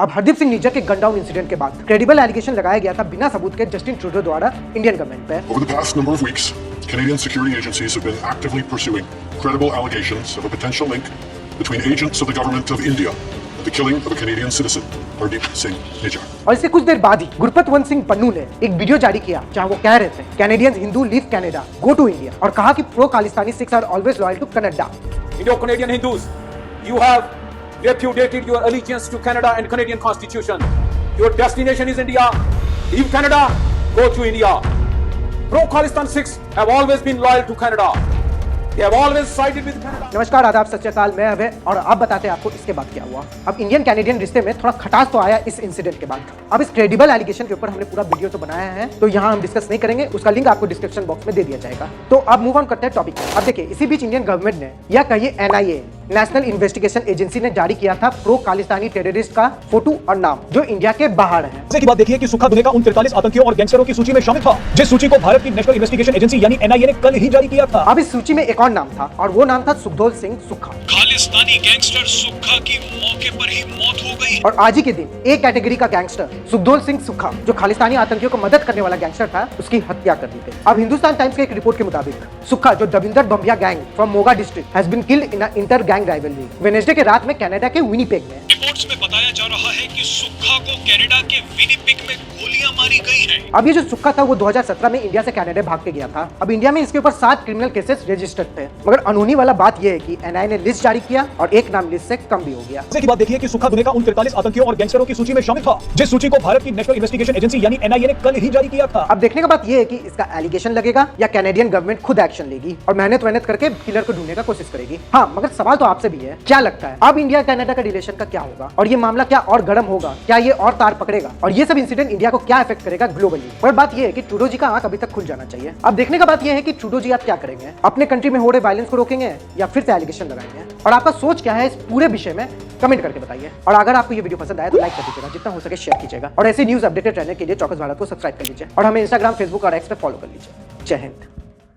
अब हरदीप सिंह निज्जर के gun down incident के बाद क्रेडिबल एलिगेशन लगाया गया था बिना सबूत के जस्टिन ट्रूडो द्वारा इंडियन गवर्नमेंट पे। Over the past number of weeks, Canadian security agencies have been actively pursuing credible allegations of a potential link between agents of the government of India and the killing of a Canadian citizen, Hardeep Singh Nijjar. और इससे कुछ देर बाद ही गुरपतवंत सिंह पन्नू ने एक video जारी किया जहां वो कह रहे थे Canadians Hindu leave Canada go to India, और कहा कि pro Khalistani Sikhs are always loyal to Canada. Indo-Canadian Hindus, you have repudiated your allegiance to Canada and Canadian Constitution. Your destination is India. Leave Canada, go to India. Pro-Khalistan Sikhs have always been loyal to Canada. They have always sided with Canada. नमस्कार, आदाब, सत श्री अकाल, मैं अभय और आप बताते हैं आपको इसके बाद क्या हुआ। अब इंडियन कैनेडियन रिश्ते में थोड़ा खटास तो आया इस इंसिडेंट के बाद। अब इस क्रेडिबल एलिगेशन के ऊपर हमने पूरा वीडियो तो बनाया है, तो यहाँ हम डिस्कस नहीं करेंगे, उसका लिंक आपको डिस्क्रिप्शन बॉक्स में दे दिया जाएगा। तो अब मूव ऑन करते हैं टॉपिक पे। अब देखिए, इसी बीच इंडियन गवर्नमेंट ने या कहिए NIA नेशनल इन्वेस्टिगेशन एजेंसी ने जारी किया था प्रो खालिस्तानी टेररिस्ट का फोटो और नाम जो इंडिया के बाहर है। की बात देखिए कि सुक्खा दुनिया का उन 43 आतंकियों और गैंगस्टरों की सूची में शामिल था, जिस सूची को भारत की नेशनल इन्वेस्टिगेशन एजेंसी यानी NIA ने कल ही जारी किया था। अब इस सूची में एक और नाम था और वो नाम था सुखदोल सिंह सुक्खा। खालिस्तानी गैंगस्टर सुक्खा की मौके पर ही मौत हो गई। और आज ही के दिन एक कैटेगरी का गैंगस्टर सुखदोल सिंह सुक्खा जो खालिस्तानी आतंकियों को मदद करने वाला गैंगस्टर था, उसकी हत्या कर दी गई। अब हिंदुस्तान टाइम्स की एक रिपोर्ट के मुताबिक सुक्खा जो Davinder Bambiha gang from Moga district has been killed in inter gang rivalry Wednesday के रात में कनाडा के विनिपेग में। रिपोर्ट्स में बताया जा रहा है कि सुक्खा को कनाडा के विनिपेग में गोलियां मारी गई हैं। अब ये जो सुक्खा था वो 2017 में इंडिया से कनाडा भाग के गया था। अब इंडिया में इसके ऊपर 7 क्रिमिनल केसेस रजिस्टर्ड थे, मगर अनहोनी वाला बात ये है कि NIA ने लिस्ट जारी किया और एक नाम लिस्ट से कम भी हो गया। की बात देखिए कि सुक्खा दुनिया का उन 43 आतंकियों और गैंगस्टरों की सूची में शामिल था, जिस सूची को भारत की नेशनल इन्वेस्टिगेशन एजेंसी यानी NIA ने कल ही जारी किया था। अब देखने का बात ये है कि इसका एलिगेशन लगेगा या कैनेडियन गवर्नमेंट खुद एक्शन लेगी और मेहनत करके किलर को ढूंढने का कोशिश करेगी। हाँ, मगर सवाल तो आपसे भी है, क्या लगता है अब इंडिया कनाडा का रिलेशन का क्या होगा और ये मामला क्या और गर्म होगा, क्या ये और तार पकड़ेगा और ये सब इंसिडेंट इंडिया को क्या इफेक्ट करेगा ग्लोबली। पर बात ये है कि ट्रूडो जी का आंख अभी तक खुल जाना चाहिए। अब देखने का बात ये है कि ट्रूडो जी आप क्या करेंगे, अपने कंट्री में हो रहे वायलेंस को रोकेंगे या फिर से एलिगेशन लगाएंगे, और आपका सोच क्या है इस पूरे विषय में कमेंट करके बताइए। और अगर आपको ये वीडियो पसंद आया तो लाइक कर दीजिएगा, जितना हो सके शेयर कीजिएगा, और ऐसे न्यूज अपडेटेड रहने के लिए चौकस भारत को सब्सक्राइब कर लीजिए और हमें इंस्टाग्राम, फेसबुक और एक्स पे फॉलो कर लीजिए। जय हिंद।